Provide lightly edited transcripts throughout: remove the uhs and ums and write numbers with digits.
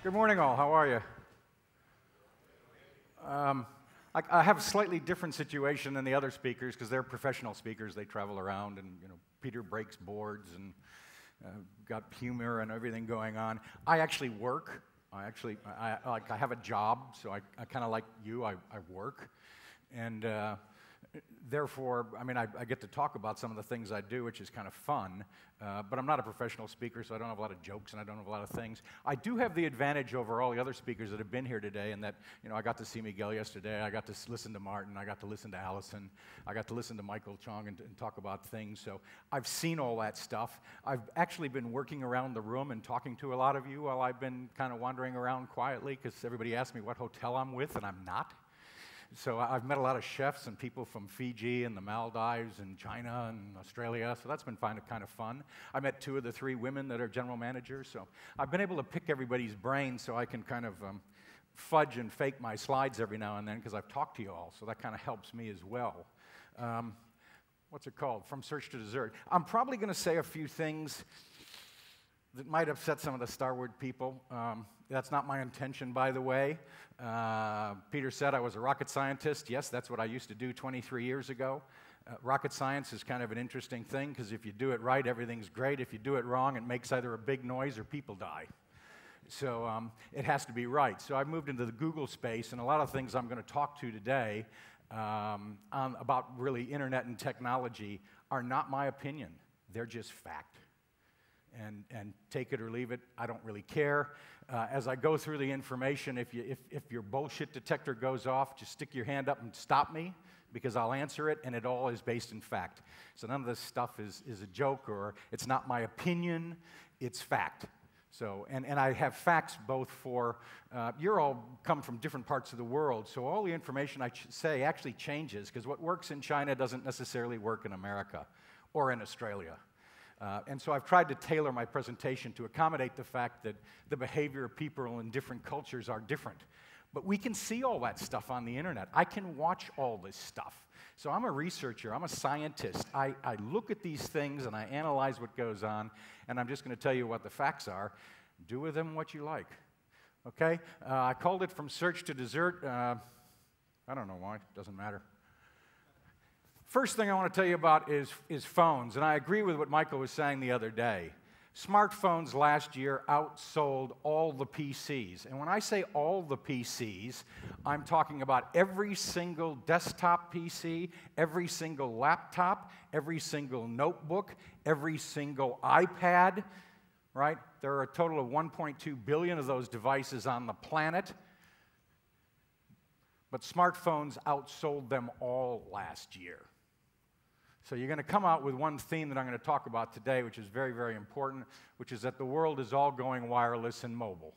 Good morning, all. How are you? I have a slightly different situation than the other speakers because they're professional speakers. They travel around, and Peter breaks boards and got humor and everything going on. I actually work. I have a job, so I kind of like you. I work, and therefore, I get to talk about some of the things I do, which is kind of fun, but I'm not a professional speaker, so I don't have a lot of jokes and I don't have a lot of things. I do have the advantage over all the other speakers that have been here today in that, I got to see Miguel yesterday, I got to listen to Martin, I got to listen to Allison, I got to listen to Michael Chong and talk about things, so I've seen all that stuff. I've actually been working around the room and talking to a lot of you while I've been kind of wandering around quietly, because everybody asks me what hotel I'm with, and I'm not. So I've met a lot of chefs and people from Fiji and the Maldives and China and Australia, so that's been kind of fun. I met 2 of the 3 women that are general managers, so I've been able to pick everybody's brains so I can kind of fudge and fake my slides every now and then because I've talked to you all, so that kind of helps me as well. What's it called? From search to dessert. I'm probably going to say a few things that might upset some of the Starward people. That's not my intention, by the way. Peter said I was a rocket scientist. Yes, that's what I used to do 23 years ago. Rocket science is kind of an interesting thing because if you do it right, everything's great. If you do it wrong, it makes either a big noise or people die. So it has to be right. So I've moved into the Google space, and a lot of things I'm going to talk to today about really internet and technology are not my opinion. They're just fact. And take it or leave it, I don't really care. As I go through the information, if your bullshit detector goes off, just stick your hand up and stop me, because I'll answer it, and it all is based in fact. So none of this stuff is a joke, or it's not my opinion, it's fact. So, and I have facts both for, you're all come from different parts of the world, so all the information I say actually changes, because what works in China doesn't necessarily work in America or in Australia. And so I've tried to tailor my presentation to accommodate the fact that the behavior of people in different cultures are different. But we can see all that stuff on the internet. I can watch all this stuff. So I'm a researcher, I'm a scientist. I look at these things and I analyze what goes on, and I'm just going to tell you what the facts are. Do with them what you like. Okay? I called it From Search to Dessert. I don't know why, it doesn't matter. First thing I want to tell you about is phones, and I agree with what Michael was saying the other day. Smartphones last year outsold all the PCs, and when I say all the PCs, I'm talking about every single desktop PC, every single laptop, every single notebook, every single iPad, right? There are a total of 1.2 billion of those devices on the planet, but smartphones outsold them all last year. So you're going to come out with one theme that I'm going to talk about today, which is very, very important, which is that the world is all going wireless and mobile.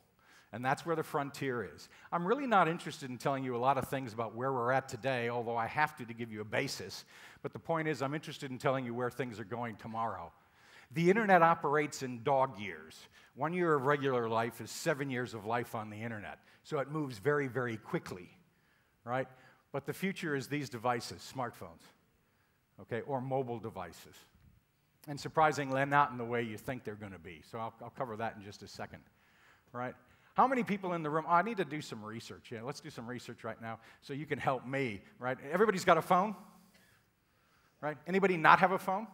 And that's where the frontier is. I'm really not interested in telling you a lot of things about where we're at today, although I have to give you a basis. But the point is, I'm interested in telling you where things are going tomorrow. The internet operates in dog years. 1 year of regular life is 7 years of life on the internet. So it moves very, very quickly, right? But the future is these devices, smartphones. Okay, or mobile devices. And surprisingly, not in the way you think they're going to be. So I'll cover that in just a second. All right? How many people in the room? I need to do some research. Yeah, let's do some research right now so you can help me. Right? Everybody's got a phone? Right? Anybody not have a phone?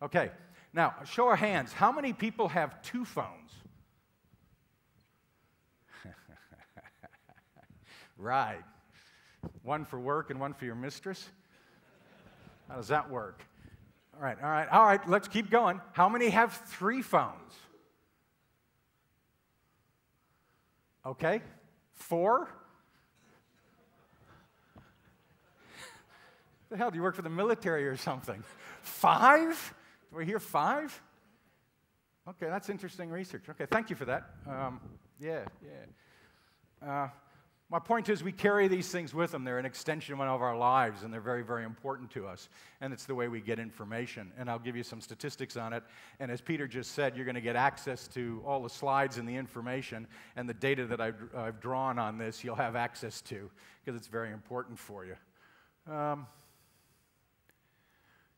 Okay. Now, show of hands. How many people have 2 phones? Right. One for work and one for your mistress? How does that work? All right, let's keep going. How many have 3 phones? Okay, 4? The hell, do you work for the military or something? 5? Do we hear 5? Okay, that's interesting research. Okay, thank you for that. My point is we carry these things with them. They're an extension of our lives, and they're very, very important to us. And it's the way we get information. And I'll give you some statistics on it. And as Peter just said, you're going to get access to all the slides and the information, and the data that I've drawn on this you'll have access to, because it's very important for you.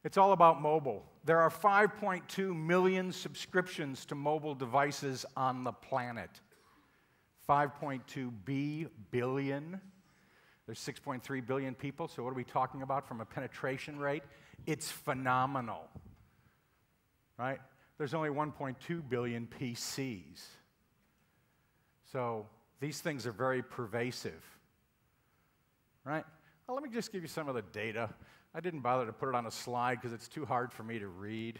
It's all about mobile. There are 5.2 million subscriptions to mobile devices on the planet. 5.2 billion. There's 6.3 billion people, so what are we talking about from a penetration rate? It's phenomenal, right? There's only 1.2 billion PCs. So these things are very pervasive, right? Well, let me just give you some of the data. I didn't bother to put it on a slide because it's too hard for me to read.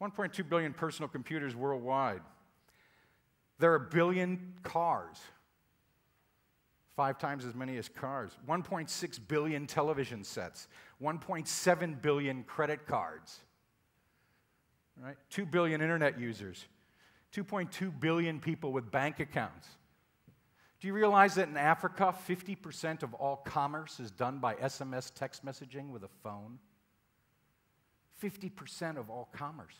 1.2 billion personal computers worldwide. There are a billion cars, 5 times as many as cars. 1.6 billion television sets, 1.7 billion credit cards, right? 2 billion internet users, 2.2 billion people with bank accounts. Do you realize that in Africa, 50% of all commerce is done by SMS text messaging with a phone? 50% of all commerce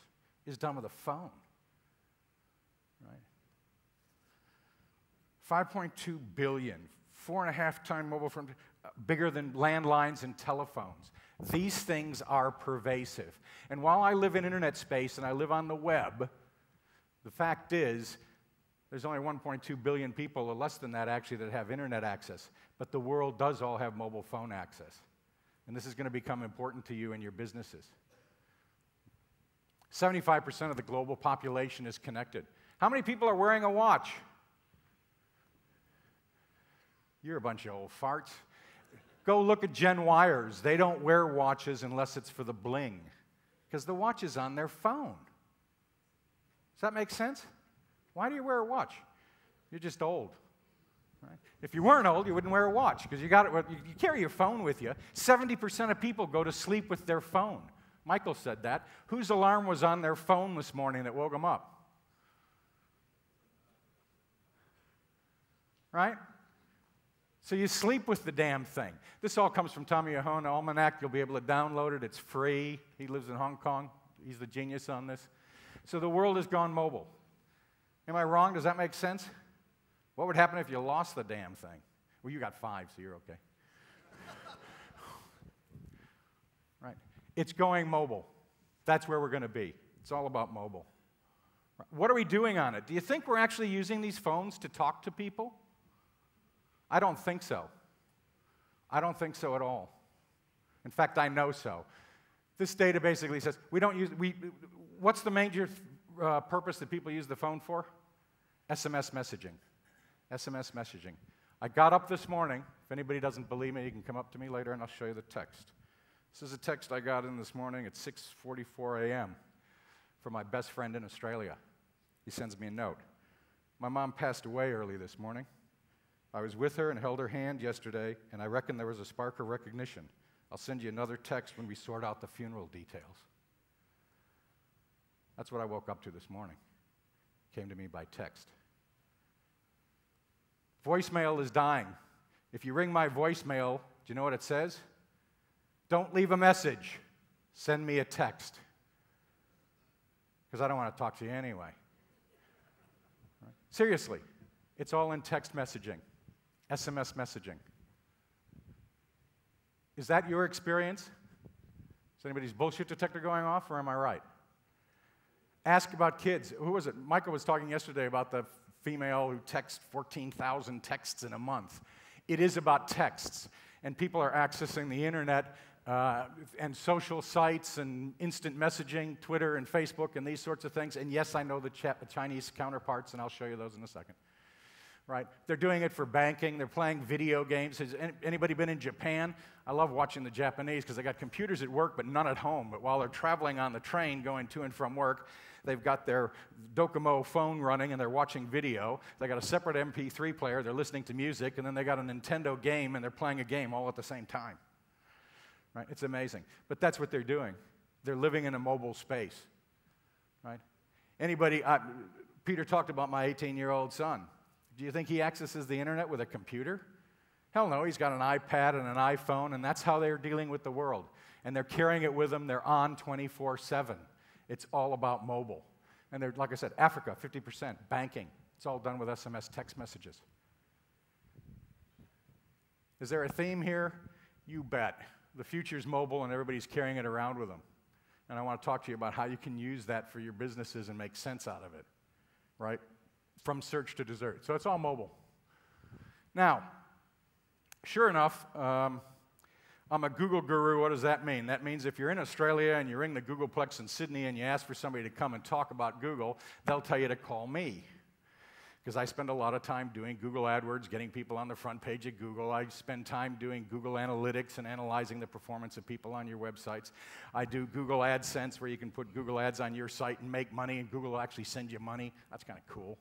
is done with a phone, right? 5.2 billion, 4.5 times mobile phone, bigger than landlines and telephones. These things are pervasive. And while I live in internet space and I live on the web, the fact is, there's only 1.2 billion people, or less than that actually, that have internet access. But the world does all have mobile phone access. And this is going to become important to you and your businesses. 75% of the global population is connected. How many people are wearing a watch? You're a bunch of old farts. Go look at Gen Yers. They don't wear watches unless it's for the bling, because the watch is on their phone. Does that make sense? Why do you wear a watch? You're just old. Right? If you weren't old, you wouldn't wear a watch, because you carry your phone with you. 70% of people go to sleep with their phone. Michael said that. Whose alarm was on their phone this morning that woke them up? Right? So you sleep with the damn thing. This all comes from Tommy Ahone Almanac. You'll be able to download it. It's free. He lives in Hong Kong. He's the genius on this. So the world has gone mobile. Am I wrong? Does that make sense? What would happen if you lost the damn thing? Well, you got 5, so you're okay. Right. It's going mobile. That's where we're going to be. It's all about mobile. What are we doing on it? Do you think we're actually using these phones to talk to people? I don't think so. I don't think so at all. In fact, I know so. This data basically says what's the major purpose that people use the phone for? SMS messaging. SMS messaging. I got up this morning. If anybody doesn't believe me, you can come up to me later and I'll show you the text. This is a text I got in this morning at 6:44 a.m. from my best friend in Australia. He sends me a note. My mom passed away early this morning. I was with her and held her hand yesterday, and I reckon there was a spark of recognition. I'll send you another text when we sort out the funeral details. That's what I woke up to this morning. Came to me by text. Voicemail is dying. If you ring my voicemail, do you know what it says? Don't leave a message. Send me a text. Because I don't want to talk to you anyway. Right? Seriously, it's all in text messaging, SMS messaging. Is that your experience? Is anybody's bullshit detector going off, or am I right? Ask about kids. Who was it? Michael was talking yesterday about the female who texts 14,000 texts in a month. It is about texts, and people are accessing the internet and social sites and instant messaging, Twitter and Facebook and these sorts of things. And yes, I know the Chinese counterparts, and I'll show you those in a second. Right? They're doing it for banking. They're playing video games. Has anybody been in Japan? I love watching the Japanese because they got computers at work but none at home. But while they're traveling on the train going to and from work, they've got their Docomo phone running and they're watching video. They got a separate MP3 player. They're listening to music. And then they got a Nintendo game and they're playing a game all at the same time. Right? It's amazing. But that's what they're doing. They're living in a mobile space. Right? Anybody, Peter talked about my 18-year-old son. Do you think he accesses the internet with a computer? Hell no, he's got an iPad and an iPhone, and that's how they're dealing with the world. And they're carrying it with them. They're on 24/7. It's all about mobile. And they're, like I said, Africa, 50%, banking. It's all done with SMS text messages. Is there a theme here? You bet. The future's mobile and everybody's carrying it around with them. And I want to talk to you about how you can use that for your businesses and make sense out of it, right? From search to dessert. So it's all mobile. Now, sure enough, I'm a Google guru. What does that mean? That means if you're in Australia and you ring the Googleplex in Sydney and you ask for somebody to come and talk about Google, they'll tell you to call me. Because I spend a lot of time doing Google AdWords, getting people on the front page of Google. I spend time doing Google Analytics and analyzing the performance of people on your websites. I do Google AdSense, where you can put Google ads on your site and make money, and Google will actually send you money. That's kind of cool,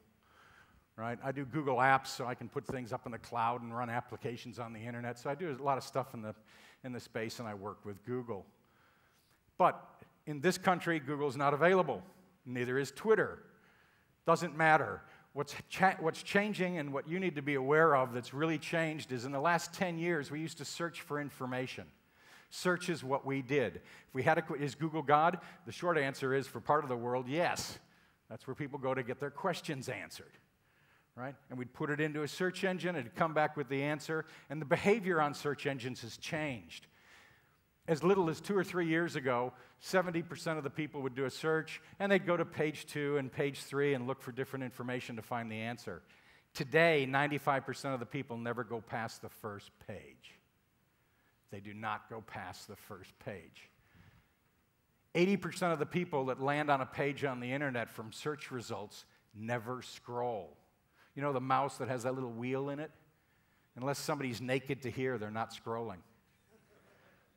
right? I do Google Apps, so I can put things up in the cloud and run applications on the internet. So I do a lot of stuff in the space, and I work with Google. But in this country, Google's not available. Neither is Twitter. Doesn't matter. What's changing and what you need to be aware of that's really changed is in the last 10 years, we used to search for information. Search is what we did. If we had is Google God? The short answer is, for part of the world, yes. That's where people go to get their questions answered, right? And we'd put it into a search engine, and it'd come back with the answer, and the behavior on search engines has changed. As little as 2 or 3 years ago, 70% of the people would do a search, and they'd go to page 2 and page 3 and look for different information to find the answer. Today, 95% of the people never go past the first page. They do not go past the first page. 80% of the people that land on a page on the internet from search results never scroll. You know the mouse that has that little wheel in it? Unless somebody's naked to hear, they're not scrolling.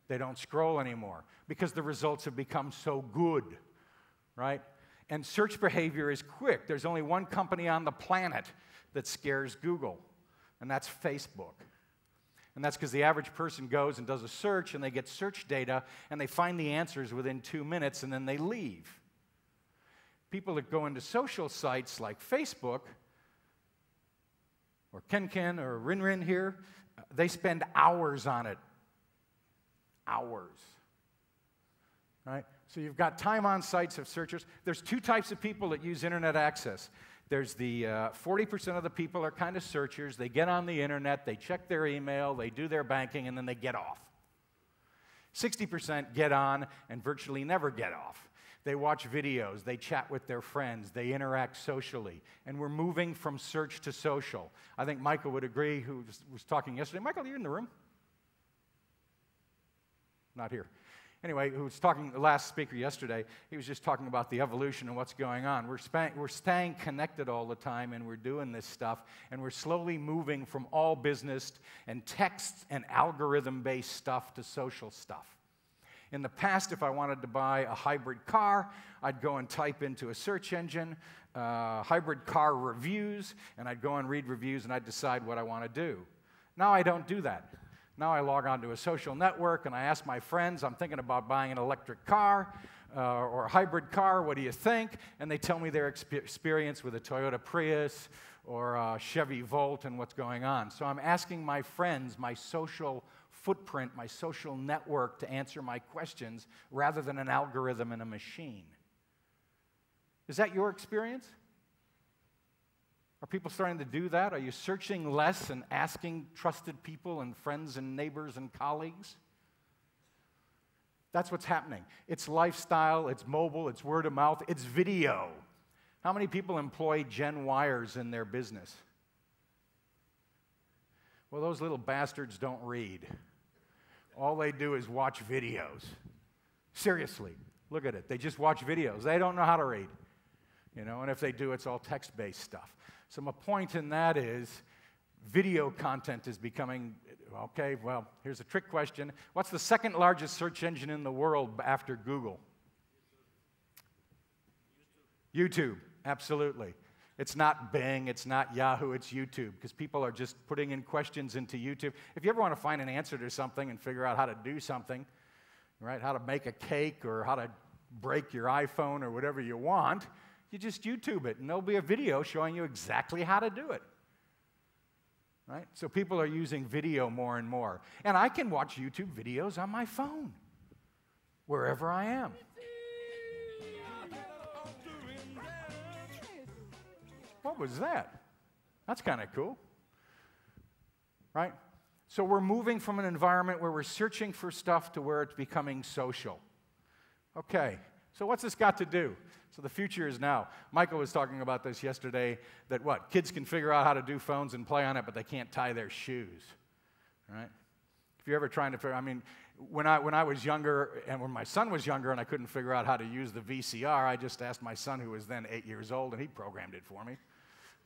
They don't scroll anymore because the results have become so good, right? And search behavior is quick. There's only one company on the planet that scares Google, and that's Facebook. And that's because the average person goes and does a search, and they get search data, and they find the answers within 2 minutes, and then they leave. People that go into social sites like Facebook, or Ken or Rin here, they spend hours on it. Hours, right? So you've got time on sites of searchers. There's 2 types of people that use internet access. There's the 40% of the people are kind of searchers. They get on the internet, they check their email, they do their banking, and then they get off. 60% get on and virtually never get off. They watch videos, they chat with their friends, they interact socially, and we're moving from search to social. I think Michael would agree, who was talking yesterday. Michael, are you in the room? Not here. Anyway, who was talking, the last speaker yesterday, he was just talking about the evolution and what's going on. We're staying connected all the time, and we're doing this stuff, and we're slowly moving from all business and text and algorithm-based stuff to social stuff. In the past, if I wanted to buy a hybrid car, I'd go and type into a search engine, hybrid car reviews, and I'd go and read reviews, and I'd decide what I want to do. Now I don't do that. Now I log on to a social network, and I ask my friends, I'm thinking about buying an electric car or a hybrid car, what do you think? And they tell me their experience with a Toyota Prius or a Chevy Volt and what's going on. So I'm asking my friends, my social footprint, my social network to answer my questions rather than an algorithm and a machine. Is that your experience? Are people starting to do that? Are you searching less and asking trusted people and friends and neighbors and colleagues? That's what's happening. It's lifestyle, it's mobile, it's word of mouth, it's video. How many people employ Gen Yers in their business? Well, those little bastards don't read. All they do is watch videos. Seriously, look at it. They just watch videos. They don't know how to read. You know, and if they do, it's all text-based stuff. So my point in that is video content is becoming, okay, well, here's a trick question. What's the second largest search engine in the world after Google? YouTube, absolutely. It's not Bing, it's not Yahoo, it's YouTube, because people are just putting in questions into YouTube. If you ever want to find an answer to something and figure out how to do something, right, how to make a cake or how to break your iPhone or whatever you want, you just YouTube it, and there'll be a video showing you exactly how to do it. Right? So people are using video more and more. And I can watch YouTube videos on my phone, wherever I am. What was that? That's kind of cool. Right? So we're moving from an environment where we're searching for stuff to where it's becoming social. Okay, so what's this got to do? So the future is now. Michael was talking about this yesterday, that what? Kids can figure out how to do phones and play on it, but they can't tie their shoes, right? If you're ever trying to figure, I mean, when I was younger, and when my son was younger and I couldn't figure out how to use the VCR, I just asked my son, who was then 8 years old, and he programmed it for me.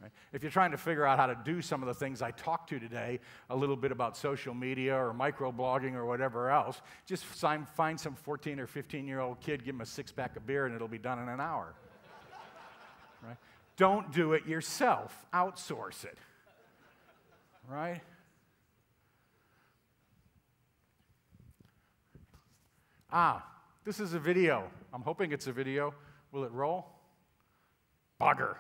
Right? If you're trying to figure out how to do some of the things I talked to today, a little bit about social media or microblogging or whatever else, just find some 14 or 15-year-old kid, give him a six-pack of beer, and it'll be done in an hour. Right? Don't do it yourself. Outsource it. Right? This is a video. I'm hoping it's a video. Will it roll? Bugger.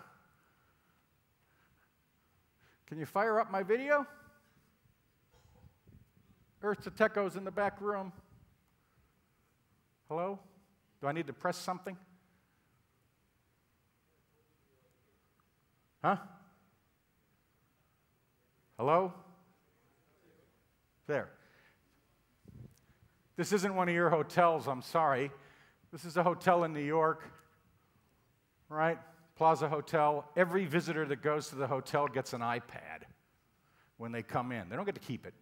Can you fire up my video? Earth to Techos in the back room. Hello? Do I need to press something? Huh? Hello? There. This isn't one of your hotels, I'm sorry. This is a hotel in New York, right? Plaza Hotel. Every visitor that goes to the hotel gets an iPad when they come in. They don't get to keep it.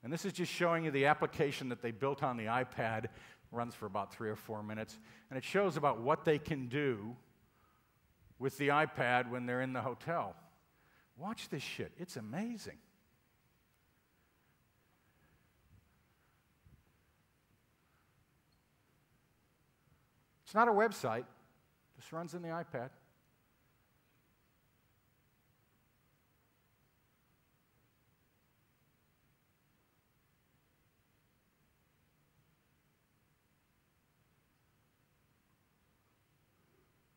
And this is just showing you the application that they built on the iPad. It runs for about 3 or 4 minutes. And it shows about what they can do with the iPad when they're in the hotel. Watch this shit. It's amazing. It's not a website. This runs in the iPad.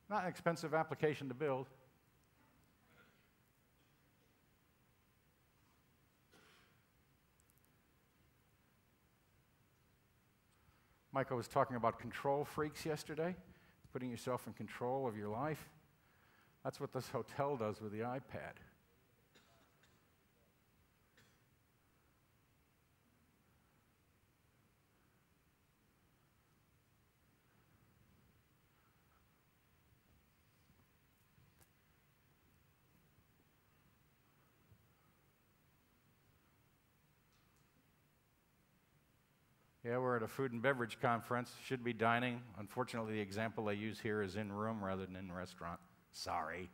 Not an expensive application to build. Michael was talking about control freaks yesterday. Putting yourself in control of your life. That's what this hotel does with the iPad. Yeah, we're at a food and beverage conference. Should be dining. Unfortunately, the example I use here is in room rather than in restaurant. Sorry.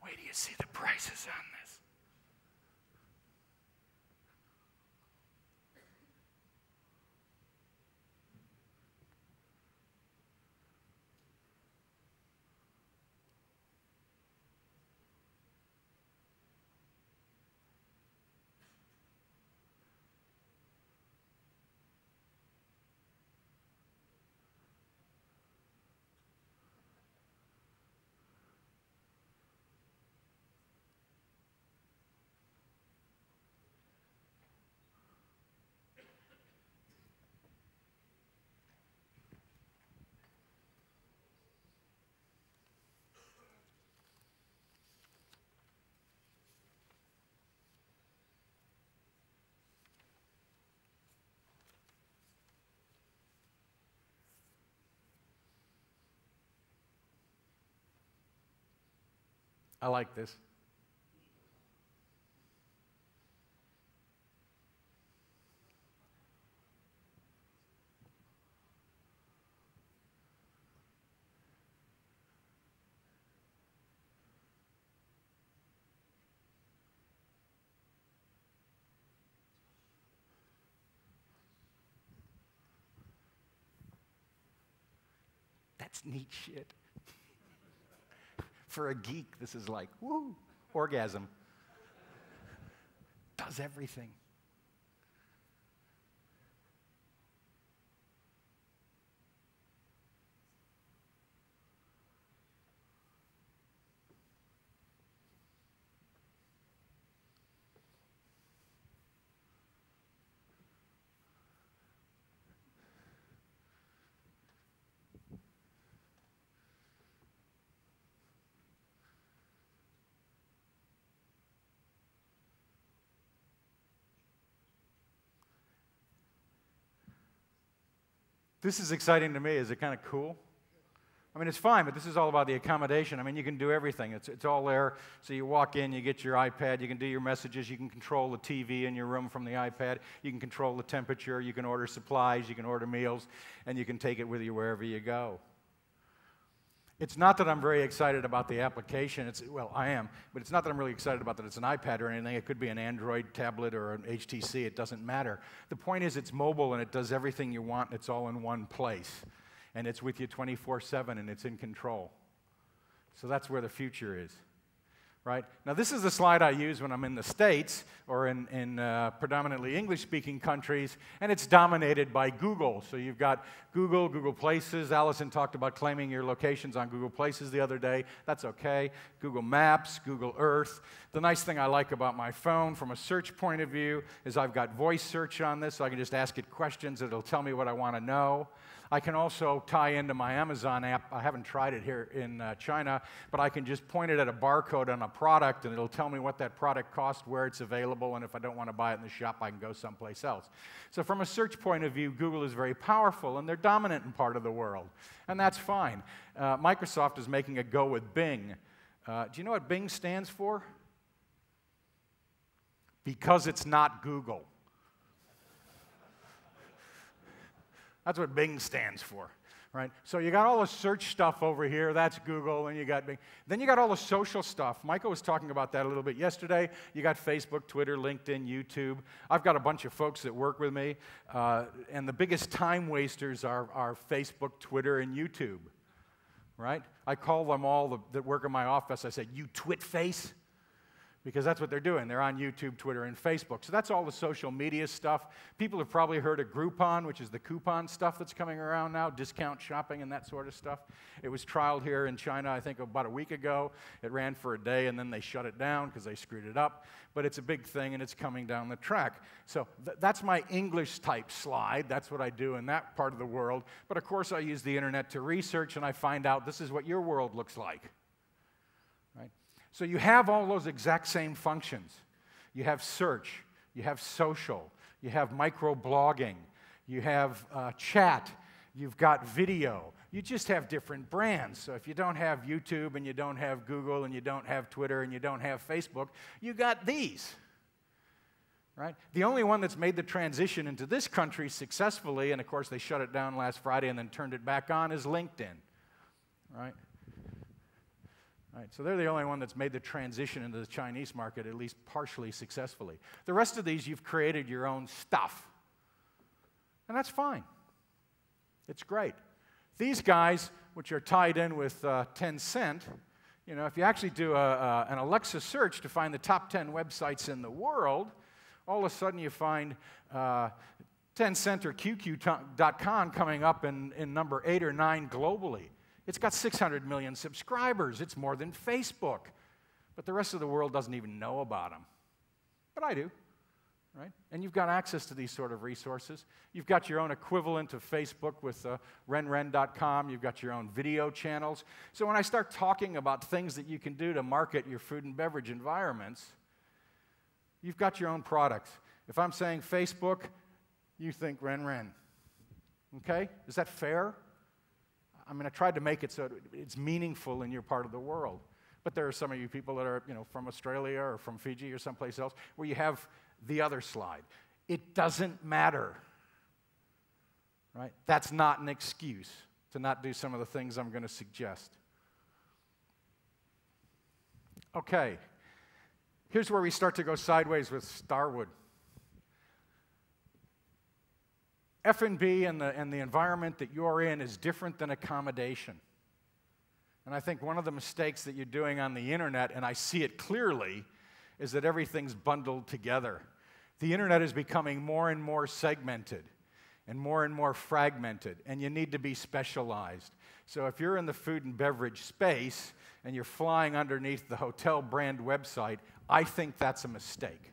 Wait till you see the prices on this. I like this. That's neat shit. For a geek, this is like, woo, orgasm. Does everything. This is exciting to me. Is it kind of cool? I mean, it's fine, but this is all about the accommodation. I mean, you can do everything. It's all there. So you walk in, you get your iPad, you can do your messages, you can control the TV in your room from the iPad, you can control the temperature, you can order supplies, you can order meals, and you can take it with you wherever you go. It's not that I'm very excited about the application. Well, I am, but it's not that I'm really excited about that it's an iPad or anything. It could be an Android tablet or an HTC. It doesn't matter. The point is it's mobile, and it does everything you want, and it's all in one place. And it's with you 24/7, and it's in control. So that's where the future is, right? Now, this is the slide I use when I'm in the States or in predominantly English-speaking countries, and it's dominated by Google. So you've got Google, Google Places. Allison talked about claiming your locations on Google Places the other day. That's okay. Google Maps, Google Earth. The nice thing I like about my phone from a search point of view is I've got voice search on this, so I can just ask it questions. It'll tell me what I want to know. I can also tie into my Amazon app. I haven't tried it here in China, but I can just point it at a barcode on a product, and it'll tell me what that product costs, where it's available, and if I don't want to buy it in the shop, I can go someplace else. So from a search point of view, Google is very powerful, and they're dominant in part of the world, and that's fine. Microsoft is making a go with Bing. Do you know what Bing stands for? Because it's not Google. That's what Bing stands for, right? So you got all the search stuff over here. That's Google, and you got Bing. Then you got all the social stuff. Michael was talking about that a little bit yesterday. You got Facebook, Twitter, LinkedIn, YouTube. I've got a bunch of folks that work with me, and the biggest time wasters are Facebook, Twitter, and YouTube, right? I call them all that work in my office. I say, "You twit face." Because that's what they're doing. They're on YouTube, Twitter, and Facebook. So that's all the social media stuff. People have probably heard of Groupon, which is the coupon stuff that's coming around now, discount shopping and that sort of stuff. It was trialed here in China, I think, about a week ago. It ran for a day, and then they shut it down because they screwed it up. But it's a big thing, and it's coming down the track. So that's my English-type slide. That's what I do in that part of the world. But, of course, I use the Internet to research, and I find out this is what your world looks like. Right? So you have all those exact same functions. You have search, you have social, you have microblogging, you have chat, you've got video. You just have different brands. So if you don't have YouTube and you don't have Google and you don't have Twitter and you don't have Facebook, you got these. Right? The only one that's made the transition into this country successfully, and of course they shut it down last Friday and then turned it back on, is LinkedIn. Right? Right, so they're the only one that's made the transition into the Chinese market, at least partially successfully. The rest of these, you've created your own stuff. And that's fine. It's great. These guys, which are tied in with Tencent, you know, if you actually do an Alexa search to find the top 10 websites in the world, all of a sudden you find Tencent or QQ.com coming up in number 8 or 9 globally. It's got 600 million subscribers. It's more than Facebook. But the rest of the world doesn't even know about them. But I do, right? And you've got access to these sort of resources. You've got your own equivalent of Facebook with renren.com. You've got your own video channels. So when I start talking about things that you can do to market your food and beverage environments, you've got your own products. If I'm saying Facebook, you think RenRen. Okay? Is that fair? I mean, I tried to make it so it's meaningful in your part of the world. But there are some of you people that are, you know, from Australia or from Fiji or someplace else where you have the other slide. It doesn't matter, right? That's not an excuse to not do some of the things I'm going to suggest. Okay, here's where we start to go sideways with Starwood. F&B and the environment that you're in is different than accommodation. And I think one of the mistakes that you're doing on the internet, and I see it clearly, is that everything's bundled together. The internet is becoming more and more segmented and more fragmented, and you need to be specialized. So if you're in the food and beverage space and you're flying underneath the hotel brand website, I think that's a mistake.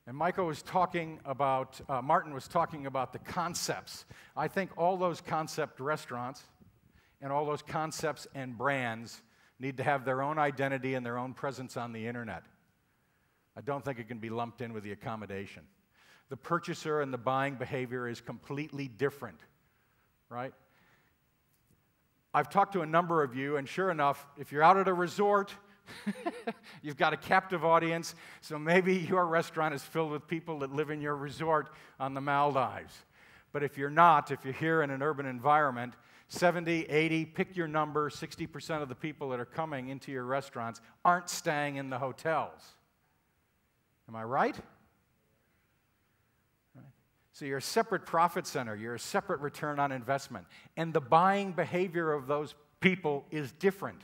And Martin was talking about the concepts. I think all those concept restaurants and all those concepts and brands need to have their own identity and their own presence on the internet. I don't think it can be lumped in with the accommodation. The purchaser and the buying behavior is completely different, right? I've talked to a number of you, and sure enough, if you're out at a resort, you've got a captive audience, so maybe your restaurant is filled with people that live in your resort on the Maldives. But if you're not, if you're here in an urban environment, 70, 80, pick your number, 60% of the people that are coming into your restaurants aren't staying in the hotels. Am I right? So you're a separate profit center, you're a separate return on investment, and the buying behavior of those people is different.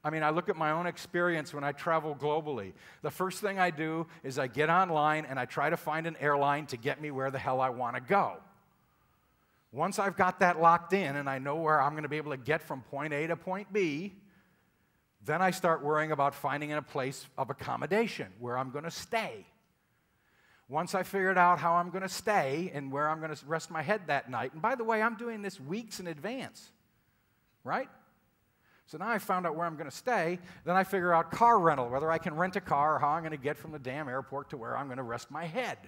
I mean, I look at my own experience when I travel globally. The first thing I do is I get online and I try to find an airline to get me where the hell I want to go. Once I've got that locked in and I know where I'm going to be able to get from point A to point B, then I start worrying about finding a place of accommodation where I'm going to stay. Once I figured out how I'm going to stay and where I'm going to rest my head that night, and by the way, I'm doing this weeks in advance, right? So now I found out where I'm going to stay, then I figure out car rental, whether I can rent a car or how I'm going to get from the damn airport to where I'm going to rest my head.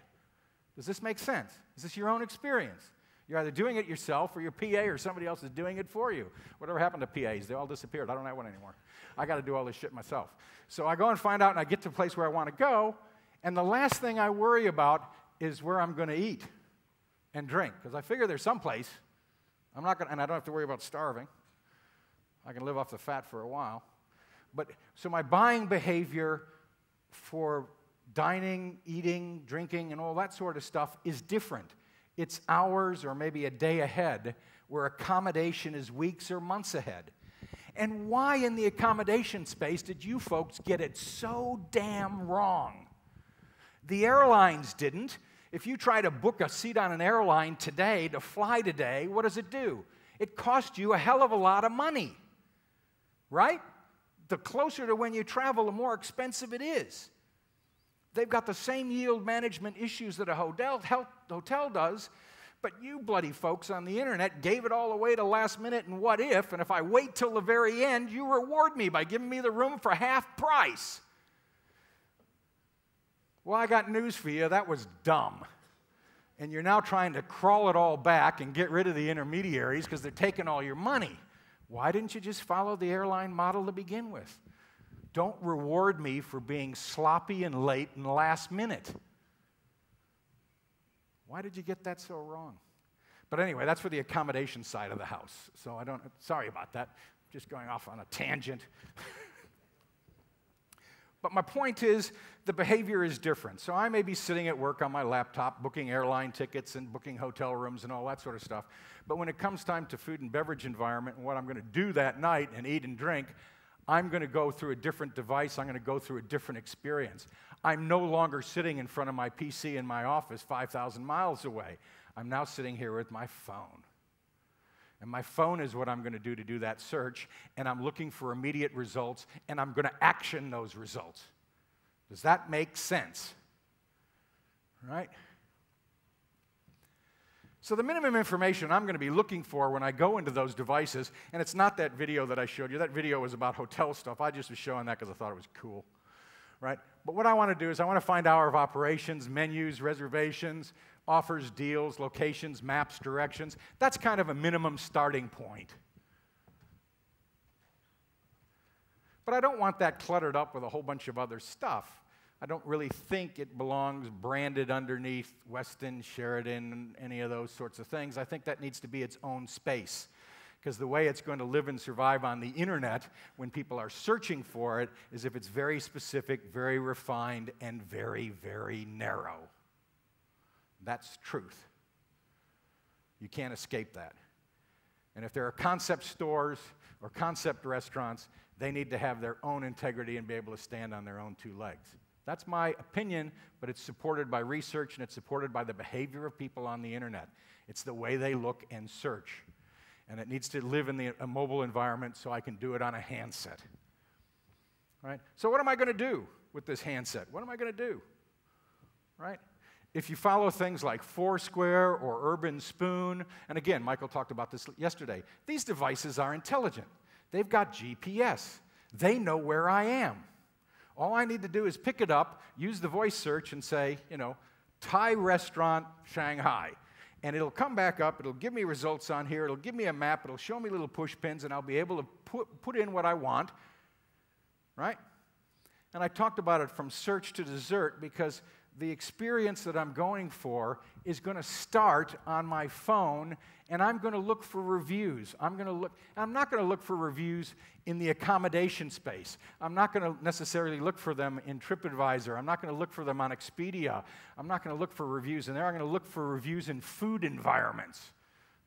Does this make sense? Is this your own experience? You're either doing it yourself or your PA or somebody else is doing it for you. Whatever happened to PAs? They all disappeared. I don't have one anymore. I got to do all this shit myself. So I go and find out and I get to a place where I want to go, and the last thing I worry about is where I'm going to eat and drink, because I figure there's some place. I'm not going to, and I don't have to worry about starving. I can live off the fat for a while. But so my buying behavior for dining, eating, drinking, and all that sort of stuff is different. It's hours or maybe a day ahead, where accommodation is weeks or months ahead. And why in the accommodation space did you folks get it so damn wrong? The airlines didn't. If you try to book a seat on an airline today to fly today, what does it do? It costs you a hell of a lot of money, right? The closer to when you travel, the more expensive it is. They've got the same yield management issues that a hotel does, but you bloody folks on the internet gave it all away to last minute and what if, and if I wait till the very end, you reward me by giving me the room for half price. Well, I got news for you, that was dumb. And you're now trying to crawl it all back and get rid of the intermediaries because they're taking all your money. Why didn't you just follow the airline model to begin with? Don't reward me for being sloppy and late and last minute. Why did you get that so wrong? But anyway, that's for the accommodation side of the house. So sorry about that. Just going off on a tangent. But my point is, the behavior is different. So I may be sitting at work on my laptop, booking airline tickets and booking hotel rooms and all that sort of stuff. But when it comes time to food and beverage environment and what I'm going to do that night and eat and drink, I'm going to go through a different device. I'm going to go through a different experience. I'm no longer sitting in front of my PC in my office 5,000 miles away. I'm now sitting here with my phone. And my phone is what I'm going to do that search, and I'm looking for immediate results, and I'm going to action those results. Does that make sense? Right? So the minimum information I'm going to be looking for when I go into those devices, and it's not that video that I showed you. That video was about hotel stuff. I just was showing that because I thought it was cool. Right? But what I want to do is I want to find hour of operations, menus, reservations, offers, deals, locations, maps, directions. That's kind of a minimum starting point. But I don't want that cluttered up with a whole bunch of other stuff. I don't really think it belongs branded underneath Westin, Sheraton, any of those sorts of things. I think that needs to be its own space, because the way it's going to live and survive on the internet when people are searching for it is if it's very specific, very refined, and very, very narrow. That's truth. You can't escape that. And if there are concept stores or concept restaurants, they need to have their own integrity and be able to stand on their own two legs. That's my opinion, but it's supported by research and it's supported by the behavior of people on the internet. It's the way they look and search. And it needs to live in a mobile environment so I can do it on a handset. Right? So what am I going to do with this handset? What am I going to do? Right? If you follow things like Foursquare or Urban Spoon, and again, Michael talked about this yesterday, these devices are intelligent. They've got GPS. They know where I am. All I need to do is pick it up, use the voice search, and say, Thai restaurant, Shanghai. And it'll come back up, it'll give me results on here, it'll give me a map, it'll show me little push pins, and I'll be able to put in what I want, right? And I talked about it from search to dessert because the experience that I'm going for is going to start on my phone, and I'm going to look for reviews. I'm not going to look for reviews in the accommodation space. I'm not going to necessarily look for them in TripAdvisor. I'm not going to look for them on Expedia. I'm not going to look for reviews in there. I'm going to look for reviews in food environments,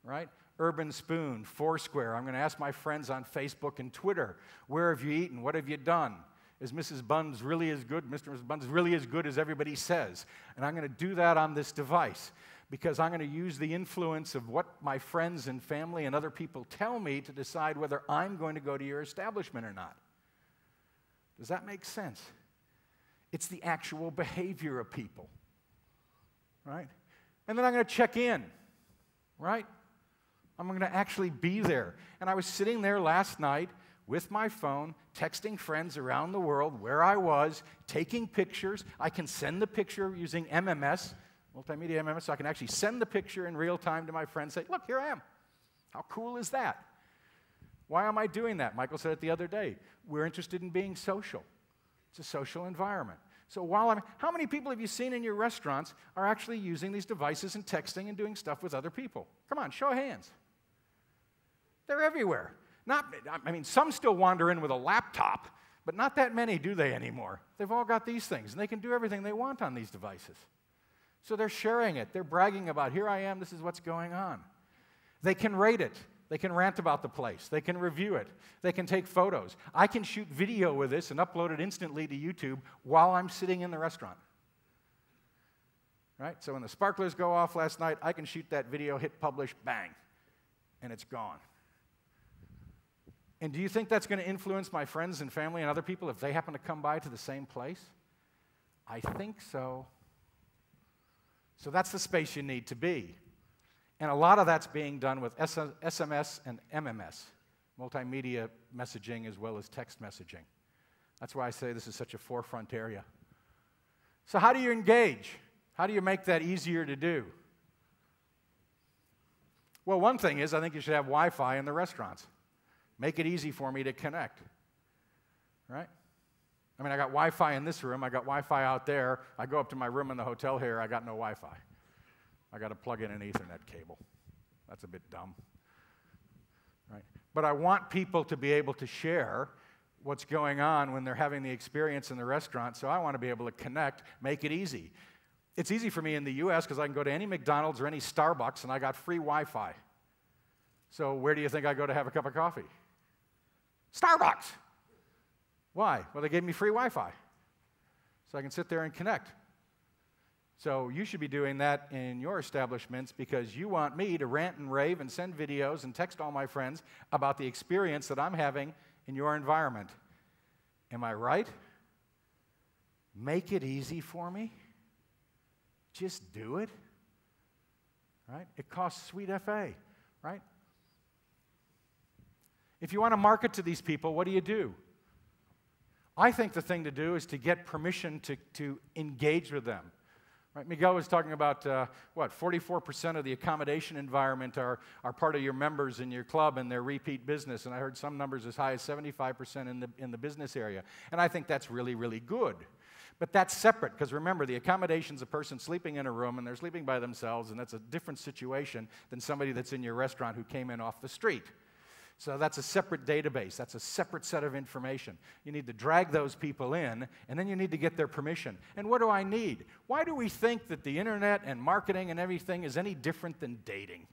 right? Urban Spoon, Foursquare. I'm going to ask my friends on Facebook and Twitter, where have you eaten? What have you done? Is Mrs. Buns really as good? Mr. and Mrs. Buns really as good as everybody says? And I'm going to do that on this device because I'm going to use the influence of what my friends and family and other people tell me to decide whether I'm going to go to your establishment or not. Does that make sense? It's the actual behavior of people, right? And then I'm going to check in, right? I'm going to actually be there. And I was sitting there last night with my phone, texting friends around the world where I was, taking pictures. I can send the picture using MMS, multimedia MMS, so I can actually send the picture in real time to my friends, say, look, here I am. How cool is that? Why am I doing that? Michael said it the other day. We're interested in being social. It's a social environment. So how many people have you seen in your restaurants are actually using these devices and texting and doing stuff with other people? Come on, show of hands. They're everywhere. Some still wander in with a laptop, but not that many do they anymore. They've all got these things, and they can do everything they want on these devices. So they're sharing it. They're bragging about, here I am, this is what's going on. They can rate it. They can rant about the place. They can review it. They can take photos. I can shoot video with this and upload it instantly to YouTube while I'm sitting in the restaurant. Right? So when the sparklers go off last night, I can shoot that video, hit publish, bang, and it's gone. And do you think that's going to influence my friends and family and other people if they happen to come by to the same place? I think so. So that's the space you need to be. And a lot of that's being done with SMS and MMS, multimedia messaging as well as text messaging. That's why I say this is such a forefront area. So how do you engage? How do you make that easier to do? Well, one thing is I think you should have Wi-Fi in the restaurants. Make it easy for me to connect, right? I got Wi-Fi in this room. I got Wi-Fi out there. I go up to my room in the hotel here. I got no Wi-Fi. I got to plug in an Ethernet cable. That's a bit dumb, right? But I want people to be able to share what's going on when they're having the experience in the restaurant, so I want to be able to connect, make it easy. It's easy for me in the U.S. because I can go to any McDonald's or any Starbucks, and I got free Wi-Fi. So where do you think I go to have a cup of coffee? Starbucks. Why? Well, they gave me free Wi-Fi, so I can sit there and connect. So you should be doing that in your establishments because you want me to rant and rave and send videos and text all my friends about the experience that I'm having in your environment. Am I right? Make it easy for me. Just do it. Right? It costs sweet FA, right? If you want to market to these people, what do? I think the thing to do is to get permission to engage with them. Right? Miguel was talking about, 44% of the accommodation environment are part of your members in your club and their repeat business. And I heard some numbers as high as 75% in the business area. And I think that's really, really good. But that's separate, because remember, the accommodation's a person sleeping in a room, and they're sleeping by themselves, and that's a different situation than somebody that's in your restaurant who came in off the street. So that's a separate database. That's a separate set of information. You need to drag those people in, and then you need to get their permission. And what do I need? Why do we think that the internet and marketing and everything is any different than dating?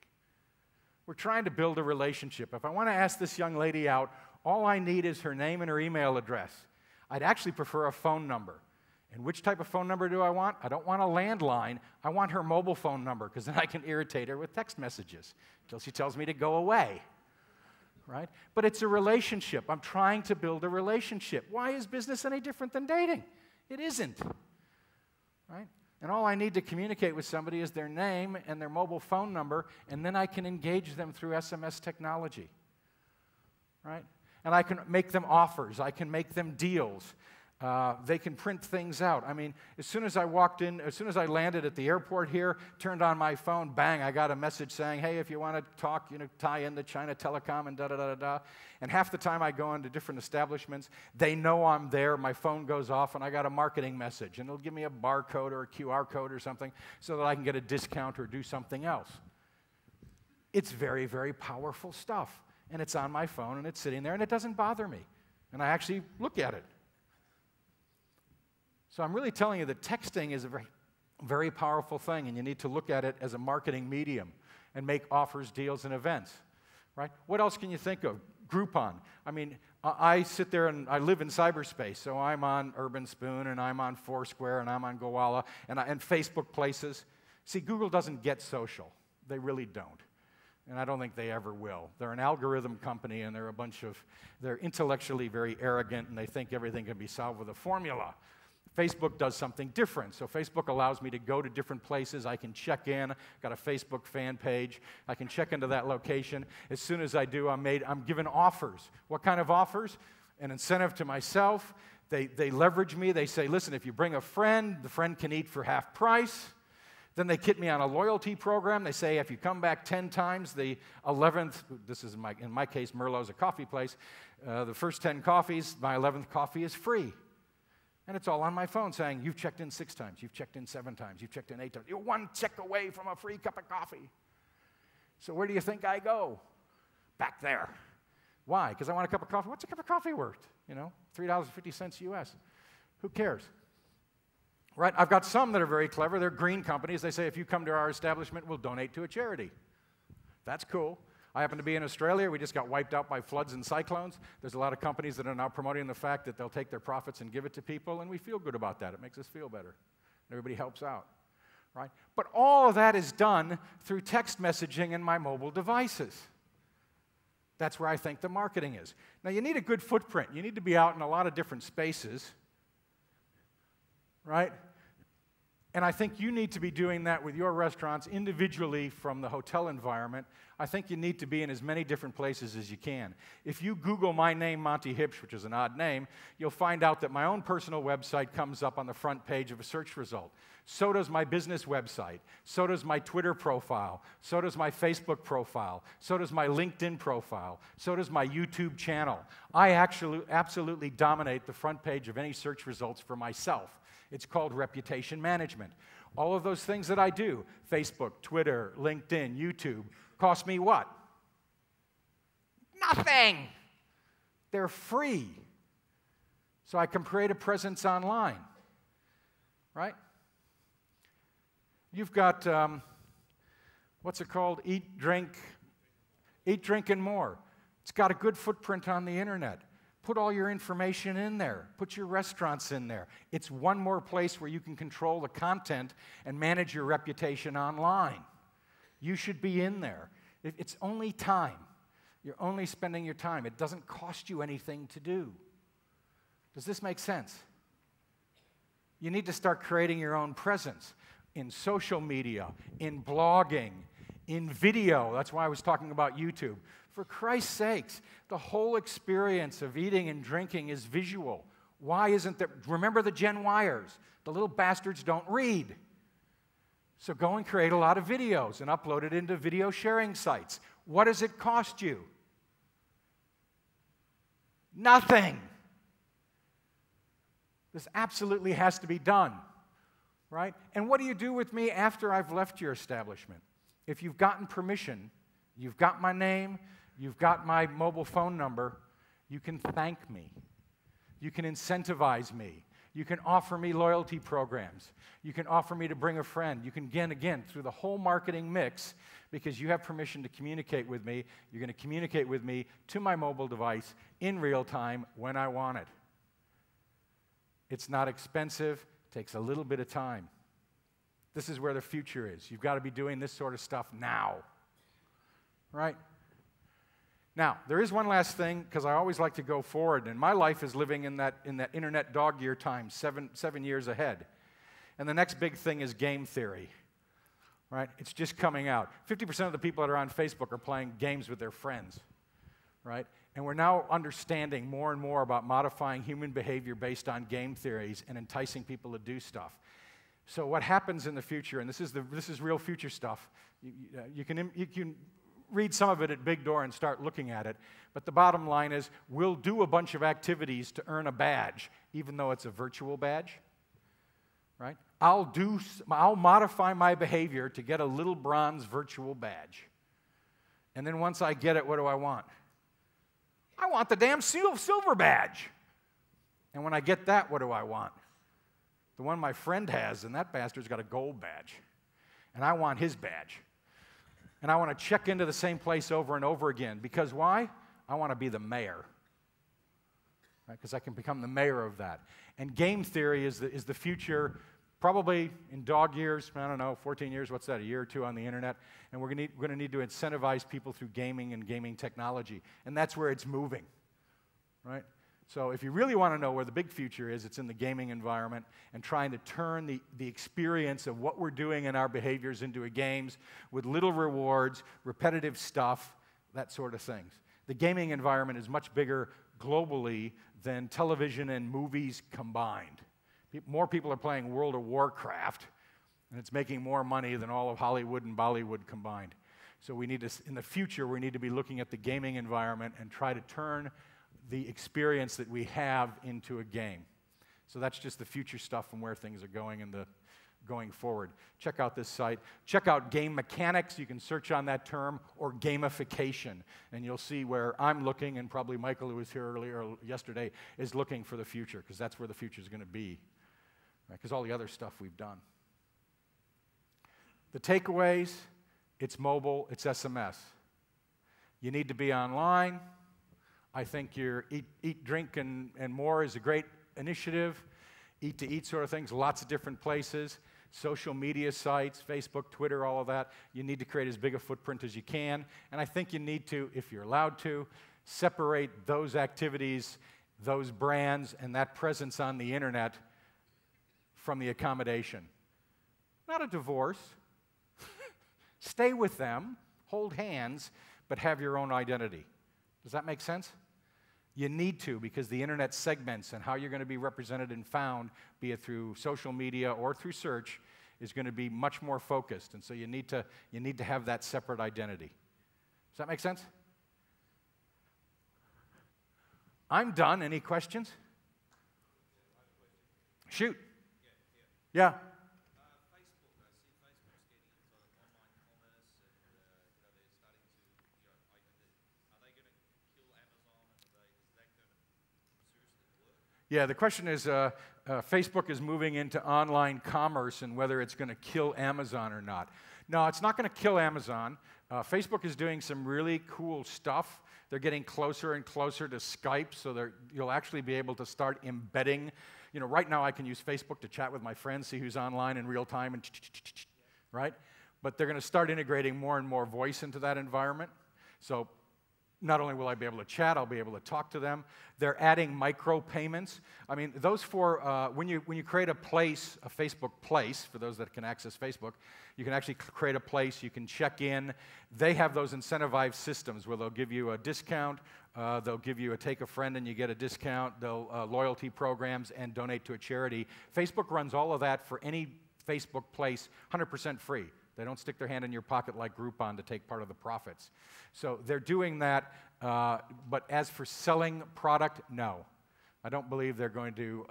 We're trying to build a relationship. If I want to ask this young lady out, all I need is her name and her email address. I'd actually prefer a phone number. And which type of phone number do I want? I don't want a landline. I want her mobile phone number, because then I can irritate her with text messages until she tells me to go away. Right? But it's a relationship. I'm trying to build a relationship. Why is business any different than dating? It isn't. Right? And all I need to communicate with somebody is their name and their mobile phone number, and then I can engage them through SMS technology. Right? And I can make them offers. I can make them deals. They can print things out. I mean, as soon as I walked in, as soon as I landed at the airport here, turned on my phone, bang, I got a message saying, hey, if you want to talk, tie in the China Telecom and da-da-da-da-da. And half the time I go into different establishments, they know I'm there, my phone goes off, and I got a marketing message. And it'll give me a barcode or a QR code or something so that I can get a discount or do something else. It's very, very powerful stuff. And it's on my phone, and it's sitting there, and it doesn't bother me. And I actually look at it. So I'm really telling you that texting is a very, very powerful thing, and you need to look at it as a marketing medium and make offers, deals, and events, right? What else can you think of? Groupon. I mean, I sit there and I live in cyberspace, so I'm on Urban Spoon, and I'm on Foursquare, and I'm on Gowalla, and Facebook Places. See, Google doesn't get social. They really don't. And I don't think they ever will. They're an algorithm company, and they're intellectually very arrogant, and they think everything can be solved with a formula. Facebook does something different. So Facebook allows me to go to different places. I can check in. Got a Facebook fan page. I can check into that location. As soon as I do, I'm given offers. What kind of offers? An incentive to myself. They leverage me. They say, listen, if you bring a friend, the friend can eat for half price. Then they kit me on a loyalty program. They say if you come back 10 times, the 11th, this is in my case, Merlot's a coffee place, the first 10 coffees, my 11th coffee is free. And it's all on my phone saying, you've checked in 6 times, you've checked in 7 times, you've checked in 8 times. You're 1 check away from a free cup of coffee. So where do you think I go? Back there. Why? Because I want a cup of coffee. What's a cup of coffee worth? $3.50 US. Who cares? Right? I've got some that are very clever. They're green companies. They say, if you come to our establishment, we'll donate to a charity. That's cool. I happen to be in Australia. We just got wiped out by floods and cyclones. There's a lot of companies that are now promoting the fact that they'll take their profits and give it to people, and we feel good about that. It makes us feel better. Everybody helps out, right? But all of that is done through text messaging and my mobile devices. That's where I think the marketing is. Now, you need a good footprint. You need to be out in a lot of different spaces, right? And I think you need to be doing that with your restaurants individually from the hotel environment. I think you need to be in as many different places as you can. If you Google my name, Monte Huebsch, which is an odd name, you'll find out that my own personal website comes up on the front page of a search result. So does my business website. So does my Twitter profile. So does my Facebook profile. So does my LinkedIn profile. So does my YouTube channel. I actually absolutely dominate the front page of any search results for myself. It's called reputation management. All of those things that I do, Facebook, Twitter, LinkedIn, YouTube, cost me what? Nothing. They're free. So I can create a presence online, right? You've got, what's it called? Eat, Drink, and More. It's got a good footprint on the internet. Put all your information in there. Put your restaurants in there. It's one more place where you can control the content and manage your reputation online. You should be in there. It's only time. You're only spending your time. It doesn't cost you anything to do. Does this make sense? You need to start creating your own presence in social media, in blogging, in video. That's why I was talking about YouTube. For Christ's sakes, the whole experience of eating and drinking is visual. Why isn't there? Remember the Gen Yers. The little bastards don't read. So go and create a lot of videos and upload it into video sharing sites. What does it cost you? Nothing. This absolutely has to be done, right? And what do you do with me after I've left your establishment? If you've gotten permission, you've got my name, you've got my mobile phone number, you can thank me. You can incentivize me. You can offer me loyalty programs. You can offer me to bring a friend. You can, again, through the whole marketing mix, because you have permission to communicate with me, you're going to communicate with me to my mobile device in real time when I want it. It's not expensive. It takes a little bit of time. This is where the future is. You've got to be doing this sort of stuff now. Right? Now, there is one last thing, because I always like to go forward, and my life is living in that internet dog year time, seven years ahead. And the next big thing is game theory. Right? It's just coming out. 50% of the people that are on Facebook are playing games with their friends. Right? And we're now understanding more and more about modifying human behavior based on game theories and enticing people to do stuff. So what happens in the future, and this is real future stuff. You can read some of it at Big Door and start looking at it. But the bottom line is, we'll do a bunch of activities to earn a badge, even though it's a virtual badge. Right? I'll modify my behavior to get a little bronze virtual badge. And then once I get it, what do I want? I want the damn silver badge. And when I get that, what do I want? The one my friend has, and that bastard's got a gold badge. And I want his badge. And I want to check into the same place over and over again. Because why? I want to be the mayor. Because I can become the mayor of that. And game theory is the future, probably in dog years, I don't know, 14 years, what's that, a year or two on the internet. And we're going to need to incentivize people through gaming and gaming technology. And that's where it's moving, right? So if you really want to know where the big future is, it's in the gaming environment and trying to turn the experience of what we're doing in our behaviors into games with little rewards, repetitive stuff, that sort of things. The gaming environment is much bigger globally than television and movies combined. More people are playing World of Warcraft, and it's making more money than all of Hollywood and Bollywood combined. So we need to, in the future, we need to be looking at the gaming environment and try to turn the experience that we have into a game. So that's just the future stuff from where things are going and going forward. Check out this site. Check out game mechanics. You can search on that term, or gamification, and you'll see where I'm looking, and probably Michael, who was here yesterday, is looking for the future, because that's where the future is going to be, because all the other stuff we've done. The takeaways, it's mobile, it's SMS. You need to be online. I think your eat, drink, and more is a great initiative. Eat to eat sort of things, lots of different places. Social media sites, Facebook, Twitter, all of that. You need to create as big a footprint as you can. And I think you need to, if you're allowed to, separate those activities, those brands, and that presence on the internet from the accommodation. Not a divorce. Stay with them, hold hands, but have your own identity. Does that make sense? You need to, because the internet segments and how you're going to be represented and found, be it through social media or through search, is going to be much more focused. And so you need to have that separate identity. Does that make sense? I'm done. Any questions? Shoot. Yeah. Yeah, the question is, Facebook is moving into online commerce and whether it's going to kill Amazon or not. No, it's not going to kill Amazon. Facebook is doing some really cool stuff. They're getting closer and closer to Skype, so you'll actually be able to start embedding. You know, right now I can use Facebook to chat with my friends, see who's online in real time, and right? But they're going to start integrating more and more voice into that environment. So not only will I be able to chat, I'll be able to talk to them. They're adding micropayments. I mean, those when you create a place, a Facebook place, for those that can access Facebook, you can actually create a place, you can check in. They have those incentivized systems where they'll give you a discount, they'll give you a take a friend and you get a discount, they'll loyalty programs, and donate to a charity. Facebook runs all of that for any Facebook place 100% free. They don't stick their hand in your pocket like Groupon to take part of the profits. So they're doing that, but as for selling product, no. I don't believe they're going to.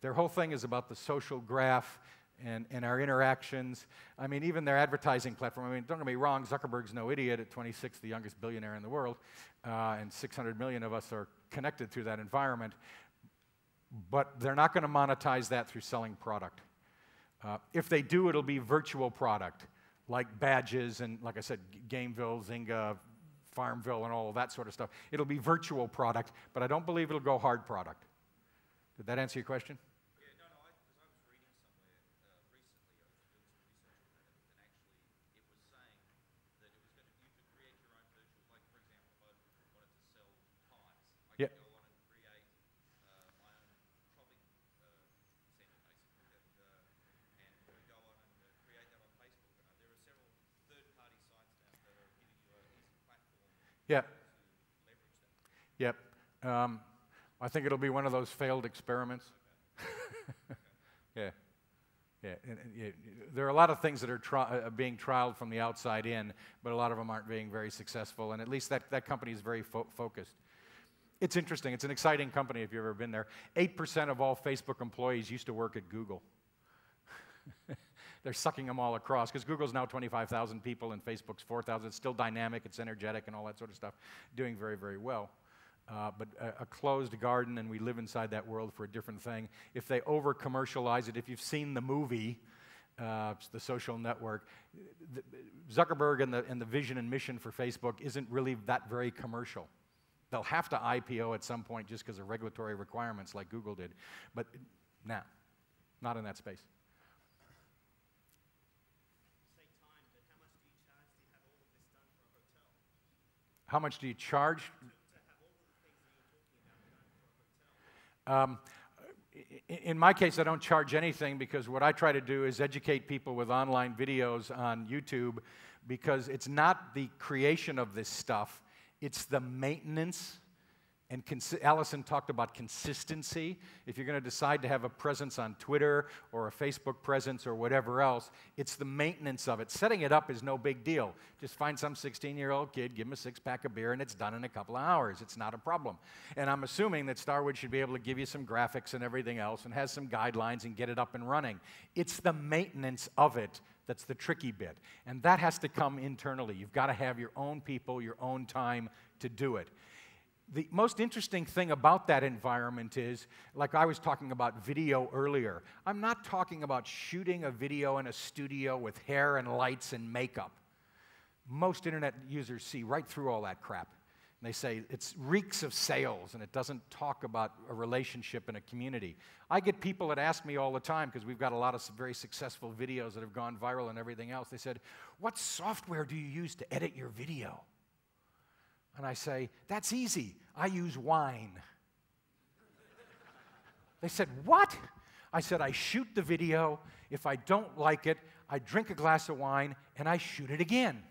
Their whole thing is about the social graph and our interactions. I mean, even their advertising platform. I mean, don't get me wrong, Zuckerberg's no idiot at 26, the youngest billionaire in the world, and 600 million of us are connected through that environment. But they're not going to monetize that through selling product. If they do, it'll be virtual product, like badges and, like I said, Gameville, Zynga, Farmville, and all of that sort of stuff. It'll be virtual product, but I don't believe it'll go hard product. Did that answer your question? Yeah, no, I was reading somewhere recently, I was doing some research on it, and actually it was saying that you could create your own virtual, like for example, if I wanted to sell ties, I could go on and create my own shopping center, basically, and go on and create that on Facebook. And there are several third-party sites now that are giving you an easy platform to leverage that. Yep. I think it'll be one of those failed experiments. Yeah. Yeah. There are a lot of things that are being trialed from the outside in, but a lot of them aren't being very successful, and at least that company is very focused. It's interesting. It's an exciting company if you've ever been there. 8% of all Facebook employees used to work at Google. They're sucking them all across, because Google's now 25,000 people and Facebook's 4,000. It's still dynamic, it's energetic, and all that sort of stuff, doing very, very well. But a closed garden, and we live inside that world for a different thing. If they over-commercialize it, if you've seen the movie, The Social Network, Zuckerberg and the vision and mission for Facebook isn't really that very commercial. They'll have to IPO at some point just because of regulatory requirements like Google did. But now, not in that space. How much do you charge? In my case, I don't charge anything, because what I try to do is educate people with online videos on YouTube, because it's not the creation of this stuff, it's the maintenance. And Allison talked about consistency. If you're going to decide to have a presence on Twitter or a Facebook presence or whatever else, it's the maintenance of it. Setting it up is no big deal. Just find some 16-year-old kid, give him a six-pack of beer, and it's done in a couple of hours. It's not a problem. And I'm assuming that Starwood should be able to give you some graphics and everything else and has some guidelines and get it up and running. It's the maintenance of it that's the tricky bit. And that has to come internally. You've got to have your own people, your own time to do it. The most interesting thing about that environment is, like I was talking about video earlier, I'm not talking about shooting a video in a studio with hair and lights and makeup. Most internet users see right through all that crap. And they say it reeks of sales, and it doesn't talk about a relationship in a community. I get people that ask me all the time, because we've got a lot of very successful videos that have gone viral and everything else. They said, "What software do you use to edit your video?" And I say, "That's easy. I use wine." They said, "What?" I said, "I shoot the video. If I don't like it, I drink a glass of wine, and I shoot it again.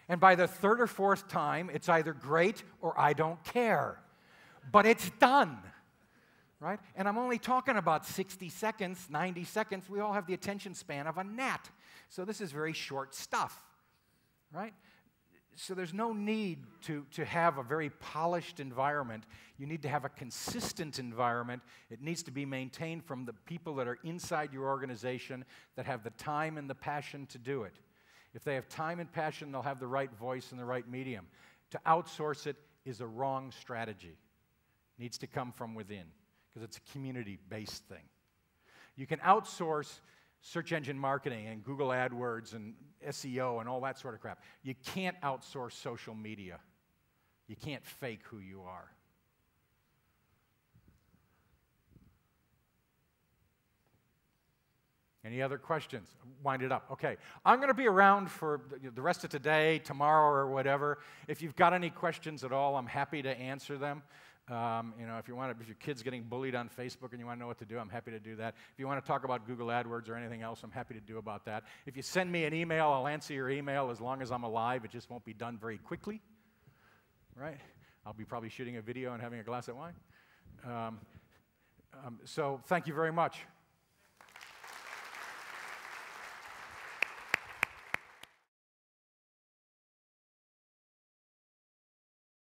And by the third or fourth time, it's either great or I don't care. But it's done." Right? And I'm only talking about 60 seconds, 90 seconds. We all have the attention span of a gnat. So this is very short stuff. Right? So there's no need to have a very polished environment. You need to have a consistent environment. It needs to be maintained from the people that are inside your organization that have the time and the passion to do it. If they have time and passion, they'll have the right voice and the right medium. To outsource it is a wrong strategy. It needs to come from within, because it's a community-based thing. You can outsource search engine marketing and Google AdWords and SEO and all that sort of crap. You can't outsource social media. You can't fake who you are. Any other questions? Wind it up. Okay. I'm going to be around for the rest of today, tomorrow, or whatever. If you've got any questions at all, I'm happy to answer them. If your kid's getting bullied on Facebook and you want to know what to do, I'm happy to do that. If you want to talk about Google AdWords or anything else, I'm happy to do about that. If you send me an email, I'll answer your email as long as I'm alive. It just won't be done very quickly, right? I'll be probably shooting a video and having a glass of wine. So thank you very much.